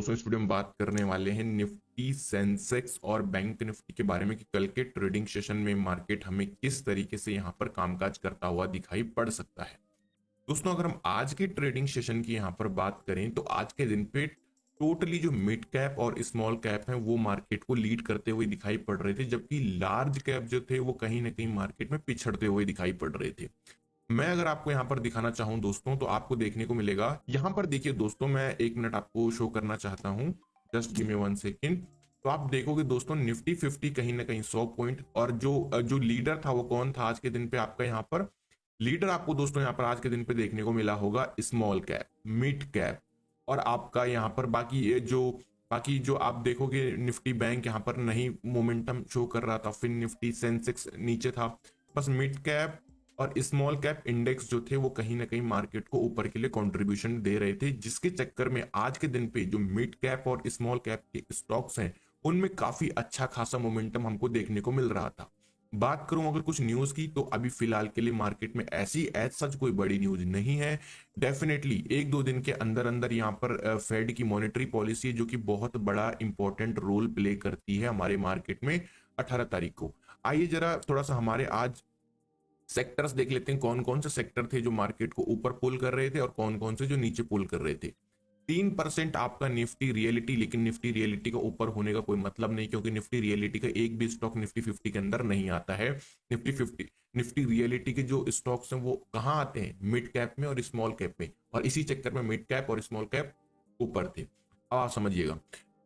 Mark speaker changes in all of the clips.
Speaker 1: दोस्तों इस वीडियो में बात करने वाले हैं निफ्टी, सेंसेक्स और बैंक निफ्टी के बारे में कि कल के ट्रेडिंग सेशन में मार्केट हमें किस तरीके से यहां पर कामकाज करता हुआ दिखाई पड़ सकता है। दोस्तों अगर हम आज के ट्रेडिंग सेशन की यहां पर बात करें तो आज के दिन पे टोटली जो मिड कैप और स्मॉल कैप है वो मार्केट को लीड करते हुए दिखाई पड़ रहे थे, जबकि लार्ज कैप जो थे वो कहीं ना कहीं मार्केट में पिछड़ते हुए दिखाई पड़ रहे थे। मैं अगर आपको यहाँ पर दिखाना चाहूँ दोस्तों तो आपको देखने को मिलेगा, यहाँ पर देखिए दोस्तों, मैं एक मिनट आपको शो करना चाहता हूँ। Just give me 1 second. तो आप देखोगे दोस्तों निफ्टी 50 कहीं ना कहीं 100 पॉइंट, और जो जो लीडर था वो कौन था आज के दिन पे आपका यहाँ पर लीडर आपको दोस्तों यहाँ पर आज के दिन पे देखने को मिला होगा स्मॉल कैप, मिड कैप, और आपका यहाँ पर बाकी जो आप देखोगे निफ्टी बैंक यहाँ पर नहीं मोमेंटम शो कर रहा था, फिर निफ्टी सेंसेक्स नीचे था। बस मिड कैप और स्मॉल कैप इंडेक्स जो थे वो कहीं ना कहीं मार्केट को ऊपर के लिए कंट्रीब्यूशन दे रहे थे, जिसके चक्कर में आज के दिन पे जो मिड कैप और स्मॉल कैप के स्टॉक्स हैं उनमें काफी अच्छा खासा मोमेंटम हमको देखने को मिल रहा था। बात करूं अगर कुछ न्यूज की, तो अभी फिलहाल के लिए मार्केट में ऐसी एज सच कोई बड़ी न्यूज नहीं है। डेफिनेटली एक दो दिन के अंदर अंदर यहाँ पर फेड की मॉनेटरी पॉलिसी है जो कि बहुत बड़ा इंपॉर्टेंट रोल प्ले करती है हमारे मार्केट में 18 तारीख को। आइए जरा थोड़ा सा हमारे आज सेक्टर्स देख लेते हैं, कौन कौन से सेक्टर थे जो मार्केट को ऊपर पुल कर रहे थे और कौन कौन से जो नीचे पुल कर रहे थे। 3% आपका निफ्टी रियलिटी, लेकिन निफ्टी रियलिटी का ऊपर होने का कोई मतलब नहीं, क्योंकि निफ्टी रियलिटी का एक भी स्टॉक निफ्टी 50 के अंदर नहीं आता है। निफ्टी रियलिटी के जो स्टॉक्स हैं वो कहाँ आते हैं, मिड कैप में और स्मॉल कैप में, और इसी चक्कर में मिड कैप और स्मॉल कैप ऊपर थे। अब आप समझिएगा,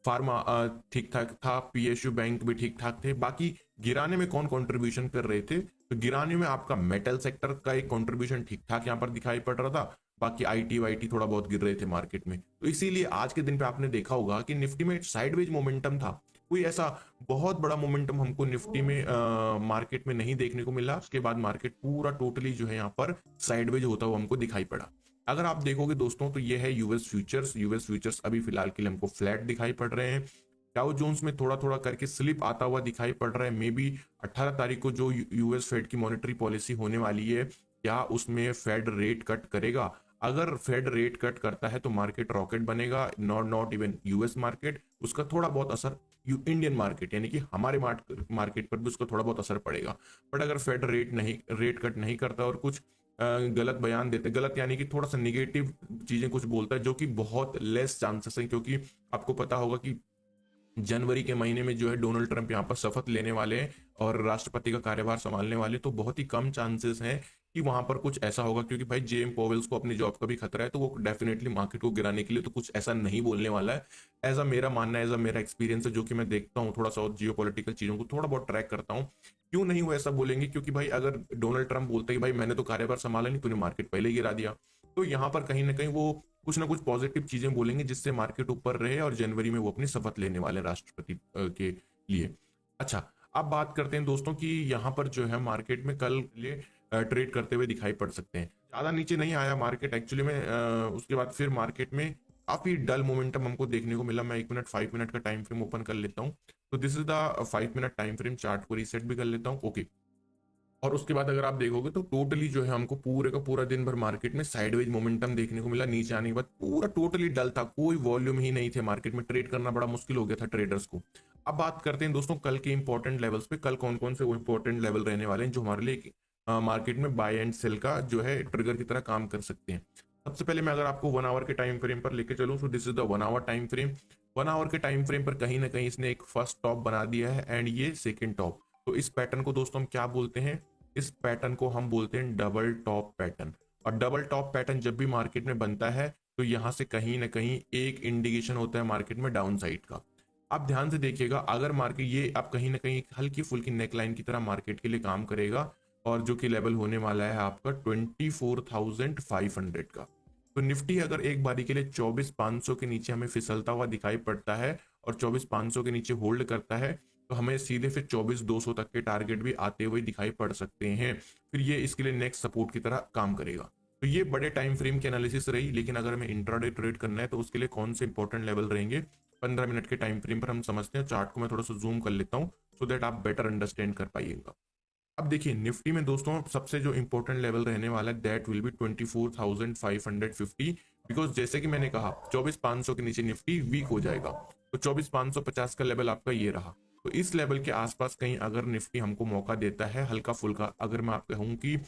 Speaker 1: फार्मा ठीक ठाक था, पीएसयू बैंक भी ठीक ठाक थे। बाकी गिराने में कौन कंट्रीब्यूशन कर रहे थे, तो गिराने में आपका मेटल सेक्टर का एक कंट्रीब्यूशन ठीक ठाक यहाँ पर दिखाई पड़ रहा था। बाकी आईटी वाईटी थोड़ा बहुत गिर रहे थे मार्केट में, तो इसीलिए आज के दिन पे आपने देखा होगा कि निफ्टी में साइडवेज मोमेंटम था। कोई ऐसा बहुत बड़ा मोमेंटम हमको निफ्टी में मार्केट में नहीं देखने को मिला। उसके बाद मार्केट पूरा टोटली जो है यहाँ पर साइडवेज होता हुआ हमको दिखाई पड़ा। अगर आप देखोगे दोस्तों तो ये है यूएस फ्यूचर्स अभी फिलहाल के लिए हमको फ्लैट दिखाई पड़ रहे हैं। डाउ जोन्स में थोड़ा थोड़ा करके स्लिप आता हुआ दिखाई पड़ रहा है। मे बी 18 तारीख को जो यूएस फेड की मॉनेटरी पॉलिसी होने वाली है, क्या उसमें फेड रेट कट करेगा? अगर फेड रेट कट करता है तो मार्केट रॉकेट बनेगा, नॉट इवन यूएस मार्केट, उसका थोड़ा बहुत असर इंडियन मार्केट यानी कि हमारे मार्केट पर भी उसका थोड़ा बहुत असर पड़ेगा। बट अगर फेड रेट कट नहीं करता और कुछ गलत बयान देते, गलत यानी कि थोड़ा सा निगेटिव चीजें कुछ बोलता है, जो कि बहुत लेस चांसेस है, क्योंकि आपको पता होगा कि जनवरी के महीने में जो है डोनाल्ड ट्रंप यहाँ पर शपथ लेने वाले हैं और राष्ट्रपति का कार्यभार संभालने वाले, तो बहुत ही कम चांसेस हैं कि वहां पर कुछ ऐसा होगा, क्योंकि भाई जेएम पोवेल्स को अपनी जॉब का भी खतरा है, तो वो डेफिनेटली मार्केट को गिराने के लिए तो कुछ ऐसा नहीं बोलने वाला है। ऐसा मेरा मानना है, ऐसा मेरा एक्सपीरियंस है, जो कि मैं देखता हूँ थोड़ा सा और जियो पॉलिटिकल चीजों को थोड़ा बहुत ट्रैक करता हूँ। क्यों नहीं वो ऐसा बोलेंगे, क्योंकि भाई अगर डोनाल्ड ट्रंप बोलते हैं कि भाई मैंने तो कार्यभार संभाला नहीं, तूने मार्केट पहले ही गिरा दिया, तो यहाँ पर कहीं ना कहीं वो कुछ ना कुछ पॉजिटिव चीजें बोलेंगे जिससे मार्केट ऊपर रहे, और जनवरी में वो अपनी शपथ लेने वाले राष्ट्रपति के लिए। अच्छा, अब बात करते हैं दोस्तों कि यहाँ पर जो है मार्केट में कल लिए ट्रेड करते हुए दिखाई पड़ सकते हैं। ज्यादा नीचे नहीं आया मार्केट एक्चुअली में, उसके बाद फिर मार्केट में काफी डल मोमेंटम हमको देखने को मिला। मैं 1 मिनट 5 मिनट का टाइम फ्रेम ओपन कर लेता हूँ। तो this is the 5 minute time frame, chart को रीसेट भी कर लेता हूँ। ओके, और उसके बाद अगर आप देखोगे तो टोटली जो है हमको पूरे का पूरा दिन भर मार्केट में साइडवेज मोमेंटम देखने को मिला। नीचे आने के बाद पूरा टोटली डल था, कोई वॉल्यूम ही नहीं थे मार्केट में, ट्रेड करना बड़ा मुश्किल हो गया था ट्रेडर्स को। अब बात करते हैं दोस्तों कल के इंपॉर्टेंट लेवल्स पे, कल कौन कौन से वो इंपॉर्टेंट लेवल रहने वाले हैं जो हमारे लिए मार्केट में बाय एंड सेल का जो है ट्रिगर की तरह काम कर सकते हैं। सबसे पहले मैं अगर आपको 1 आवर के टाइम फ्रेम पर लेके चलूँ, तो this is the 1 hour time frame. 1 hour के टाइम फ्रेम पर कहीं ना कहीं इसने एक फर्स्ट टॉप बना दिया है एंड ये सेकेंड टॉप। तो इस पैटर्न को दोस्तों हम क्या बोलते हैं, इस पैटर्न को हम बोलते हैं डबल टॉप पैटर्न। और डबल टॉप पैटर्न जब भी मार्केट में बनता है तो यहां से कहीं ना कहीं एक इंडिकेशन होता है मार्केट में डाउन साइड का। आप ध्यान से देखिएगा, अगर मार्केट ये आप कहीं ना कहीं हल्की फुल्की नेकलाइन की तरह मार्केट के लिए काम करेगा, और जो कि लेवल होने वाला है आपका 24,500 का। तो निफ्टी अगर एक बारी के लिए 24,500 के नीचे हमें फिसलता हुआ दिखाई पड़ता है और 24,500 के नीचे होल्ड करता है, तो हमें सीधे फिर 24,200 तक के टारगेट भी आते हुए दिखाई पड़ सकते हैं। फिर ये इसके लिए नेक्स्ट सपोर्ट की तरह काम करेगा। तो ये बड़े टाइम फ्रेम की एनालिसिस रही, लेकिन अगर हमें इंट्राडे ट्रेड करना है तो उसके लिए कौन से इंपॉर्टेंट लेवल रहेंगे 15 मिनट के टाइम फ्रेम पर हम समझते हैं। चार्ट को मैं थोड़ा सा जूम कर लेता हूँ सो दैट आप बेटर अंडरस्टैंड कर पाइएगा। अब देखिए निफ्टी में दोस्तों सबसे जो इंपॉर्टेंट लेवल रहने वाला है दैट विल बी 24,550, बिकॉज जैसे कि मैंने कहा 24,500 के नीचे निफ्टी वीक हो जाएगा, तो 24,550 का लेवल आपका ये रहा। तो इस लेवल के आसपास कहीं अगर निफ्टी हमको मौका देता है हल्का फुल्का, अगर मैं आपको कहूं कि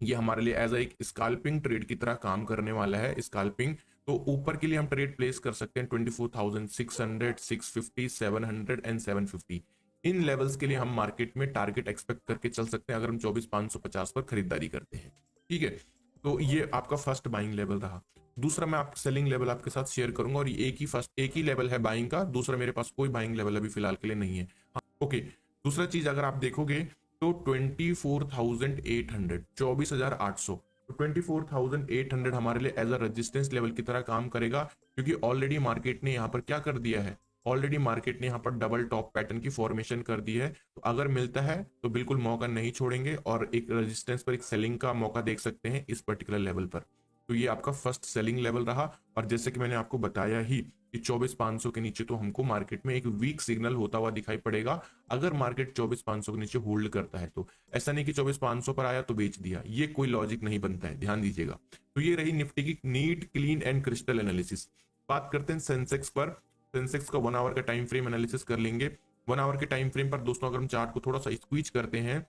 Speaker 1: ये हमारे लिए एज एक स्काल्पिंग ट्रेड की तरह काम करने वाला है, स्काल्पिंग, तो ऊपर के लिए हम ट्रेड प्लेस कर सकते हैं 24,600, 650, 700 एंड 750। इन लेवल्स के लिए हम मार्केट में टारगेट एक्सपेक्ट करके चल सकते हैं अगर हम 24,550 पर खरीदारी करते हैं। ठीक है, तो ये आपका फर्स्ट बाइंग लेवल रहा। दूसरा मैं आप सेलिंग लेवल आपके साथ शेयर करूंगा, और ये एक ही लेवल है बाइंग का, दूसरा मेरे पास कोई बाइंग लेवल अभी फिलहाल के लिए नहीं है। हाँ, ओके। दूसरा चीज अगर आप देखोगे तो 24,800, 24,800, तो 24,800 हमारे लिए एज अ रेजिस्टेंस लेवल की तरह काम करेगा, क्योंकि ऑलरेडी मार्केट ने यहाँ पर क्या कर दिया है, ऑलरेडी मार्केट ने यहाँ पर डबल टॉप पैटर्न की फॉर्मेशन कर दी है। तो अगर मिलता है तो बिल्कुल मौका नहीं छोड़ेंगे, और एक रेजिस्टेंस पर एक सेलिंग का मौका देख सकते हैं इस पर्टिकुलर लेवल पर। तो ये आपका फर्स्ट सेलिंग लेवल रहा। और जैसे कि मैंने आपको बताया ही कि 24,500 के नीचे तो हमको मार्केट में एक वीक सिग्नल होता हुआ दिखाई पड़ेगा, अगर मार्केट 24,500 के नीचे होल्ड करता है तो। ऐसा नहीं कि 24,500 पर आया तो बेच दिया, ये कोई लॉजिक नहीं बनता है, ध्यान दीजिएगा। तो ये रही निफ्टी की neat, clean and crystal analysis. बात करते हैं सेंसेक्स पर। सेंसेक्स का 1 आवर का टाइम फ्रेम एनालिसिस कर लेंगे। 1 आवर के टाइम फ्रेम पर दोस्तों अगर हम चार्ट को थोड़ा सा स्क्वीज करते हैं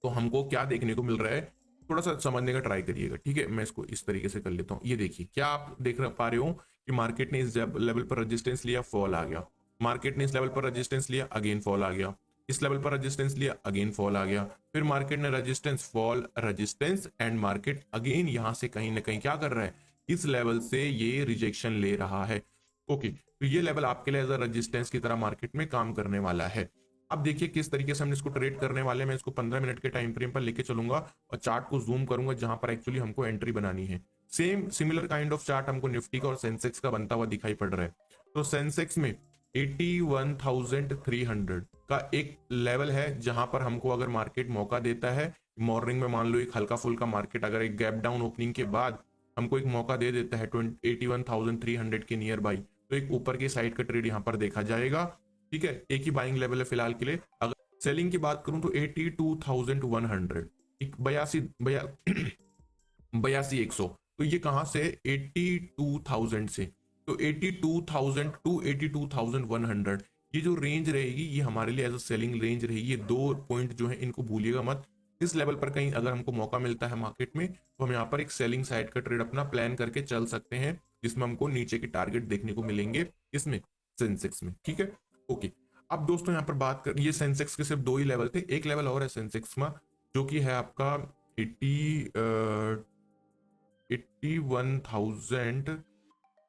Speaker 1: तो हमको क्या देखने को मिल रहा है, थोड़ा सा समझने का ट्राई करिएगा। ठीक है, मैं इसको इस तरीके से कर लेता हूँ। ये देखिए, क्या आप देख पा रहे हो कि मार्केट ने इस लेवल पर रेजिस्टेंस लिया, फॉल आ गया। मार्केट ने इस लेवल पर रेजिस्टेंस लिया, अगेन फॉल आ गया। इस लेवल पर रेजिस्टेंस लिया, अगेन फॉल आ गया। फिर मार्केट ने resistance, fall, resistance, and market again यहां से कहीं ना कहीं क्या कर रहा है, इस लेवल से ये रिजेक्शन ले रहा है। ओके, तो ये लेवल आपके लिए एज अ रेजिस्टेंस की तरह मार्केट में काम करने वाला है। अब देखिए किस तरीके से हम इसको ट्रेड करने वाले हैं। मैं इसको 15 मिनट के टाइम फ्रेम पर लेके चलूंगा और चार्ट को जूम करूंगा जहां पर एक्चुअली हमको एंट्री बनानी है। Same similar kind of chart हमको निफ्टी का और सेंसेक्स का बनता हुआ दिखाई पड़ रहा है। तो सेंसेक्स में 81,300 का एक लेवल है जहां पर हमको अगर मार्केट मौका देता है, मॉर्निंग में मान लो एक हल्का फुल्का मार्केट अगर एक गैप डाउन ओपनिंग के बाद हमको एक मौका दे देता है 81,300 के नियर बाई, तो एक ऊपर की साइड का ट्रेड यहाँ पर देखा जाएगा। ठीक है, एक ही बाइंग लेवल है फिलहाल के लिए। अगर सेलिंग की बात करूं तो 82,100, एक 82,100, तो ये कहां से, 82,000 से। तो 82,000 टू 82,100 ये जो रेंज रहेगी ये हमारे लिए एज अ सेलिंग रेंज रहेगी। ये दो पॉइंट जो है इनको भूलिएगा मत। इस लेवल पर कहीं अगर हमको मौका मिलता है मार्केट में तो हम यहाँ पर एक सेलिंग साइड का ट्रेड अपना प्लान करके चल सकते हैं, जिसमें हमको नीचे के टारगेट देखने को मिलेंगे इसमें, सेंसेक्स में। ठीक है, ओके। अब दोस्तों यहाँ पर बात कर, ये सेंसेक्स के सिर्फ दो ही लेवल थे, एक लेवल और है सेंसेक्स में जो कि है आपका 81,000,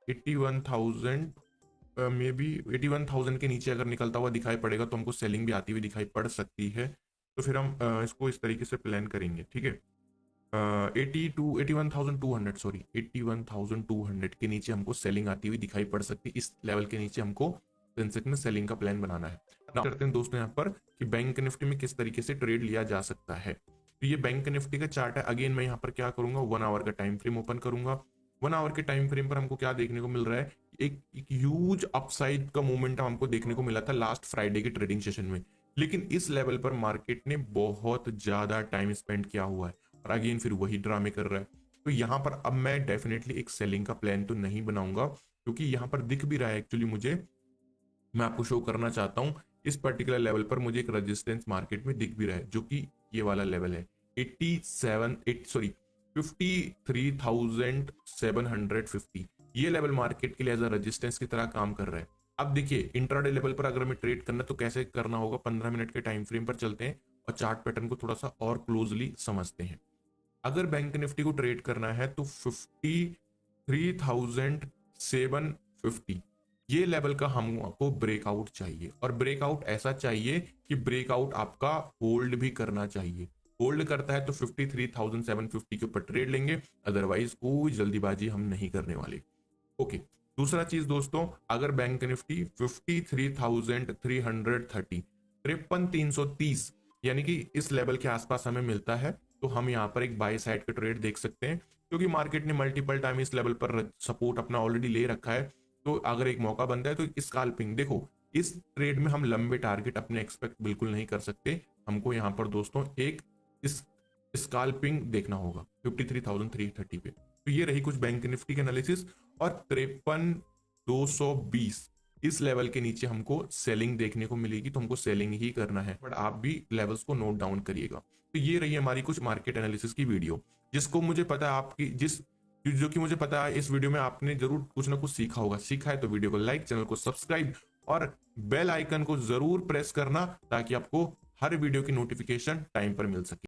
Speaker 1: 81,000 मे बी 81,000 के नीचे अगर निकलता हुआ दिखाई पड़ेगा तो हमको सेलिंग भी आती हुई दिखाई पड़ सकती है। तो फिर हम इसको इस तरीके से प्लान करेंगे। ठीक है, 81,200, सॉरी 81,200 के नीचे हमको सेलिंग आती हुई दिखाई पड़ सकती है। इस लेवल के नीचे हमको सेंसेक्स में सेलिंग का प्लान बनाना है। करते हैं दोस्तों यहाँ पर कि बैंक निफ्टी में किस तरीके से ट्रेड लिया जा सकता है। तो ये बैंक निफ्टी का चार्ट है। अगेन मैं यहाँ पर क्या करूंगा, 1 आवर का टाइम फ्रेम ओपन करूंगा। 1 आवर के टाइम फ्रेम पर हमको क्या देखने को मिल रहा है, एक ह्यूज अपसाइड का मोमेंटम हमको देखने को मिला था लास्ट फ्राइडे के ट्रेडिंग सेशन में, लेकिन इस लेवल पर मार्केट ने बहुत ज्यादा टाइम स्पेंड किया हुआ है और अगेन फिर वही ड्रामे कर रहा है। तो यहाँ पर अब मैं डेफिनेटली एक सेलिंग का प्लान तो नहीं बनाऊंगा, क्योंकि यहाँ पर दिख भी रहा है एक्चुअली मुझे, मैं आपको शो करना चाहता हूं इस पर्टिकुलर लेवल पर मुझे एक रेजिस्टेंस मार्केट में दिख भी रहा है, जो कि ये वाला लेवल है 53,750। ये लेवल मार्केट के लिए एज अ रेजिस्टेंस की तरह काम कर रहा है। अब देखिए इंट्राडे लेवल पर अगर हमें ट्रेड करना तो कैसे करना होगा, 15 मिनट के टाइम फ्रेम पर चलते हैं और चार्ट पैटर्न को थोड़ा सा और क्लोजली समझते हैं। अगर बैंक निफ्टी को ट्रेड करना है तो 53,750 ये लेवल का हमको ब्रेकआउट चाहिए, और ब्रेकआउट ऐसा चाहिए कि ब्रेकआउट आपका होल्ड भी करना चाहिए। होल्ड करता है तो 53,750 के ऊपर ट्रेड लेंगे, अदरवाइज कोई जल्दीबाजी हम नहीं करने वाले। ओके, दूसरा चीज दोस्तों, अगर बैंक निफ्टी 53,330, 53,330 यानी कि इस लेवल के आसपास हमें मिलता है तो हम यहाँ पर एक बाय साइड का ट्रेड देख सकते हैं, क्योंकि मार्केट ने मल्टीपल टाइम इस लेवल पर सपोर्ट अपना ऑलरेडी ले रखा है। तो अगर एक मौका बनता है तो स्काल्पिंग, देखो इस ट्रेड में हम लंबे टारगेट अपने एक्सपेक्ट बिल्कुल नहीं कर सकते। हमको यहाँ पर दोस्तों एक इस स्काल्पिंग देखना होगा 53,330 पे। तो ये रही कुछ बैंक निफ्टी की एनालिसिस। और 53,220 इस लेवल के नीचे हमको सेलिंग देखने को मिलेगी, तो हमको सेलिंग ही करना है, बट आप भी लेवल्स को नोट डाउन करिएगा। तो ये रही हमारी कुछ मार्केट एनालिसिस की वीडियो, जिसको मुझे पता है आपकी जिस जो कि मुझे पता है इस वीडियो में आपने जरूर कुछ ना कुछ सीखा होगा। सीखा है तो वीडियो को लाइक, चैनल को सब्सक्राइब और बेल आइकन को जरूर प्रेस करना, ताकि आपको हर वीडियो की नोटिफिकेशन टाइम पर मिल सके।